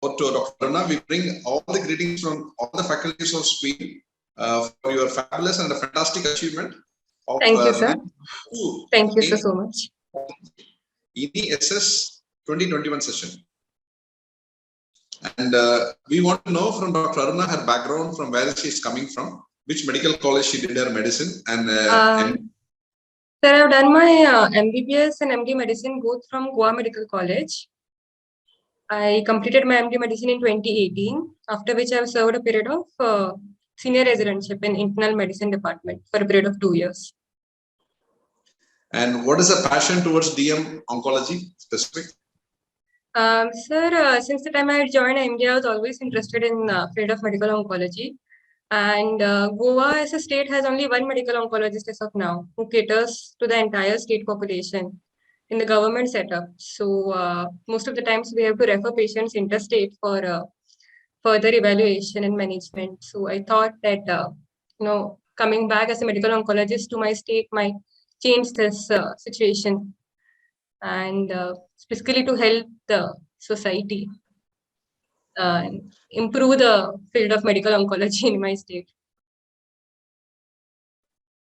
to Dr. Anna. We bring all the greetings from all the faculties of SPEED for your fabulous and a fantastic achievement. Thank you, sir. Thank you, sir, so much. NESS 2021 session. And we want to know from Dr. Aruna her background, from where she is coming from, which medical college she did her medicine, and sir, I've done my MBBS and MD medicine both from Goa Medical College. I completed my MD medicine in 2018, after which I have served a period of senior residentship in internal medicine department for a period of 2 years. And what is the passion towards DM oncology specific? Sir, since the time I joined India, I was always interested in field of medical oncology. And Goa as a state has only one medical oncologist as of now, who caters to the entire state population in the government setup. So most of the times we have to refer patients interstate for further evaluation and management. So I thought that coming back as a medical oncologist to my state might change this situation, and specifically to help the society improve the field of medical oncology in my state.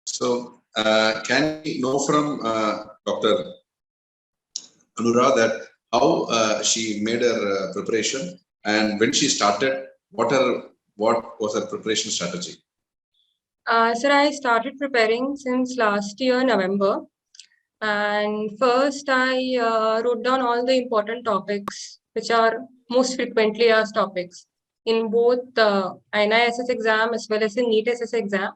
So can we know from Dr. Anura that how she made her preparation, and when she started, what was her preparation strategy? Sir, I started preparing since last year, November. And first, I wrote down all the important topics, which are most frequently asked topics in both the AIIMS exam as well as the NEET SS exam.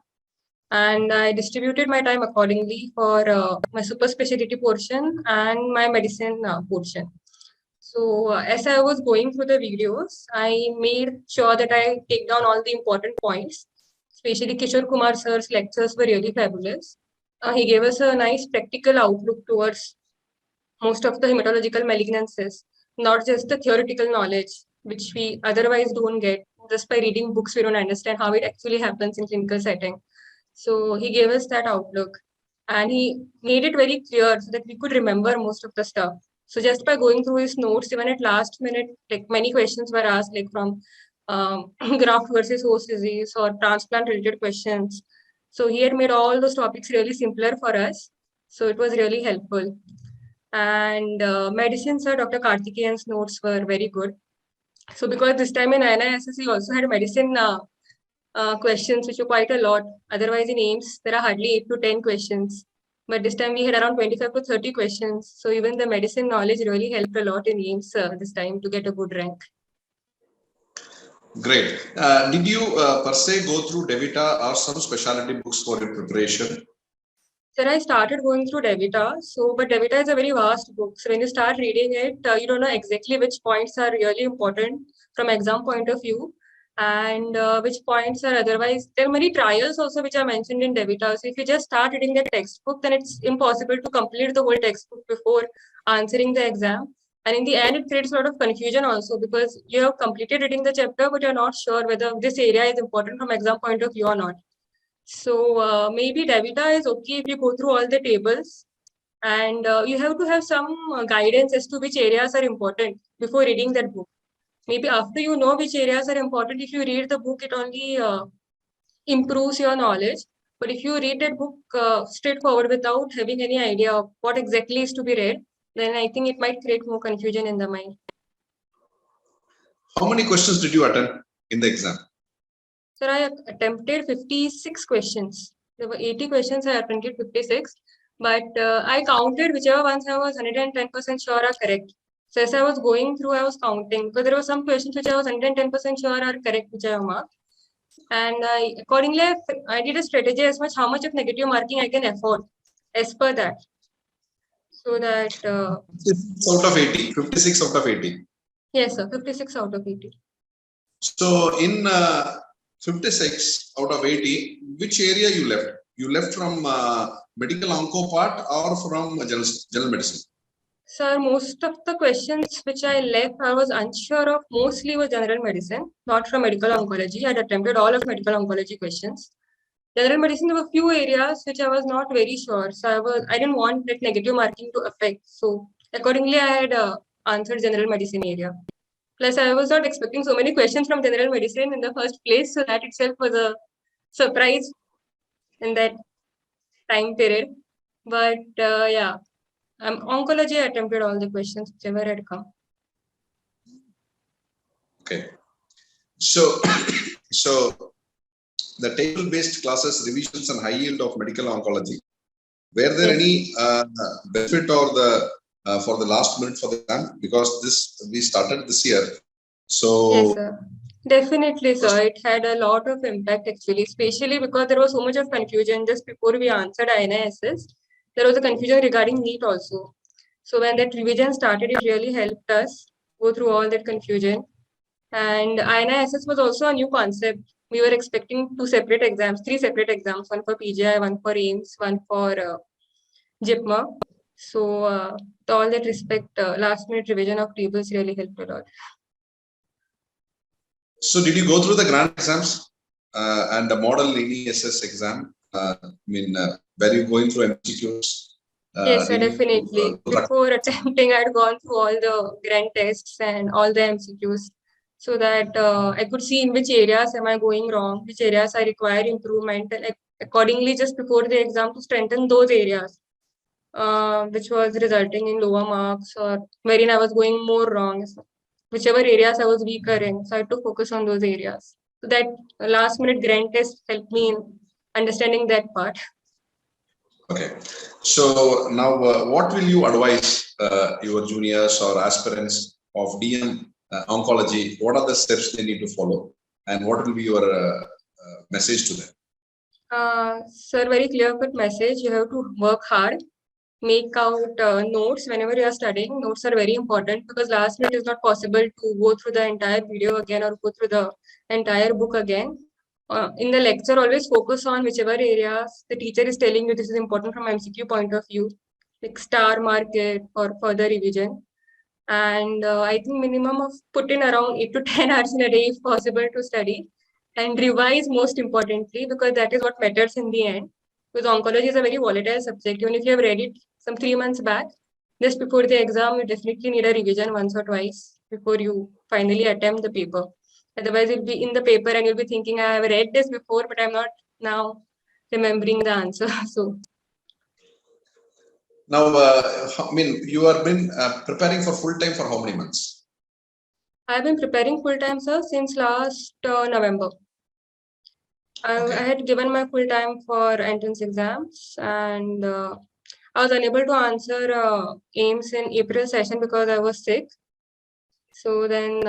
And I distributed my time accordingly for my super specialty portion and my medicine portion. So as I was going through the videos, I made sure that I take down all the important points. Especially Kishore Kumar sir's lectures were really fabulous. He gave us a nice practical outlook towards most of the hematological malignancies, not just the theoretical knowledge, which we otherwise don't get. Just by reading books, we don't understand how it actually happens in clinical setting. So he gave us that outlook, and he made it very clear so that we could remember most of the stuff. So just by going through his notes, even at last minute, like many questions were asked, like from graft versus host disease or transplant related questions. So he had made all those topics really simpler for us. So it was really helpful. And medicine, sir, Dr. Karthikeyan's notes were very good. So because this time in AIIMS, he also had medicine questions, which were quite a lot. Otherwise in AIIMS, there are hardly 8 to 10 questions. But this time we had around 25 to 30 questions. So even the medicine knowledge really helped a lot in AIIMS this time to get a good rank. Great. Did you per se go through Devita or some specialty books for your preparation? Sir, I started going through Devita. But Devita is a very vast book. So when you start reading it, you don't know exactly which points are really important from exam point of view, and which points are otherwise. There are many trials also which are mentioned in Devita. So if you just start reading the textbook, then it's impossible to complete the whole textbook before answering the exam. And in the end, it creates a lot of confusion also, because you have completed reading the chapter, but you're not sure whether this area is important from exam point of view or not. So maybe Devita is okay if you go through all the tables, and you have to have some guidance as to which areas are important before reading that book. Maybe after you know which areas are important, if you read the book, it only improves your knowledge. But if you read that book straightforward without having any idea of what exactly is to be read, then I think it might create more confusion in the mind. How many questions did you attempt in the exam? Sir, I attempted 56 questions. There were 80 questions, I attempted 56. But I counted whichever ones I was 110% sure are correct. So as I was going through, I was counting, because there were some questions which I was 110% sure are correct, which I have marked. And accordingly, I did a strategy as much how much of negative marking I can afford as per that. So that 56 out of 80. 56 out of 80. Yes, sir. 56 out of 80. So in 56 out of 80, which area you left? You left from medical onco part or from general medicine? Sir, most of the questions which I left, I was unsure of. Mostly was general medicine, not from medical oncology. I had attempted all of medical oncology questions. General medicine, there were few areas which I was not very sure. So I didn't want that negative marking to affect. So accordingly, I had answered general medicine area. Plus, I was not expecting so many questions from general medicine in the first place, so that itself was a surprise in that time period. But yeah, oncology, I attempted all the questions whichever had come. Okay. So, so the table-based classes, revisions, and high yield of medical oncology. Were there any benefit or the for the last minute for the exam, because we started this year? So yes, sir. Definitely, sir. It had a lot of impact actually, especially because there was so much of confusion just before we answered INISS. There was a confusion regarding NEET also. So when that revision started, it really helped us go through all that confusion. And INISS was also a new concept. We were expecting three separate exams, one for PGI, one for AIIMS, one for JIPMA. So to all that respect, last minute revision of tables really helped a lot. So did you go through the grant exams and the model NESS exam? Were you going through MCQs? Yes, sir, definitely. Before attempting, I'd gone through all the grant tests and all the MCQs so that I could see in which areas am I going wrong, which areas I require improvement, and accordingly, just before the exam to strengthen those areas, which was resulting in lower marks or wherein I was going more wrong. So whichever areas I was weaker in, so I had to focus on those areas. So that last minute grant test helped me in understanding that part. Okay. So now, what will you advise your juniors or aspirants of DM oncology? What are the steps they need to follow, and what will be your message to them? Sir, very clear-cut message. You have to work hard, make out notes whenever you are studying. Notes are very important because last minute is not possible to go through the entire video again or go through the entire book again. In the lecture, always focus on whichever areas the teacher is telling you this is important from MCQ point of view, like star mark it for further revision. And I think minimum of put in around 8 to 10 hours in a day if possible to study and revise most importantly, because that is what matters in the end. Because oncology is a very volatile subject. Even if you have read it some 3 months back, just before the exam, you definitely need a revision once or twice before you finally attempt the paper. Otherwise, you'll be in the paper and you'll be thinking, I have read this before, but I'm not now remembering the answer. So now, you have been preparing for full time for how many months? I've been preparing full time, sir, since last November. I had given my full time for entrance exams, and I was unable to answer AIIMS in April session because I was sick. So then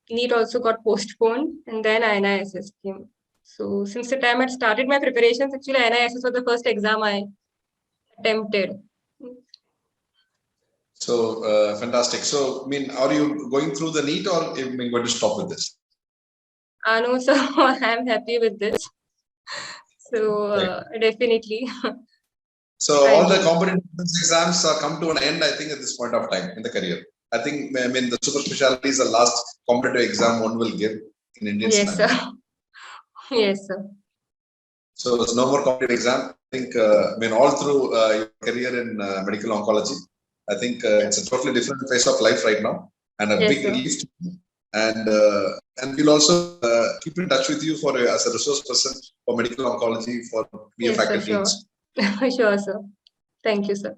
NEET also got postponed, and then INISS came. So since the time I started my preparations, actually INISS was the first exam I attempted. So fantastic. So, are you going through the NEET, or are you going to stop with this? No, so I'm happy with this. So definitely. So all the competitive exams come to an end, I think, at this point of time in the career. I think, the super specialty is the last competitive exam one will give in Indian. Yes, sir. Yes, sir. So there's no more competitive exam. I think, all through your career in medical oncology, I think it's a totally different phase of life right now, and a big relief. And we'll also keep in touch with you for as a resource person for medical oncology for your faculty. Sure. Sure, sir. Thank you, sir.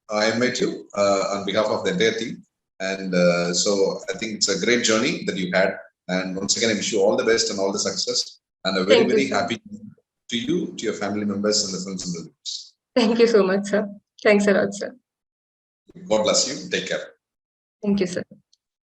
I invite you on behalf of the entire team. And so I think it's a great journey that you had. And once again, I wish you all the best and all the success. And a very, very happy to you, to your family members, and the friends and relatives. Thank you so much, sir. Thanks a lot, sir. God bless you. Take care. Thank you, sir.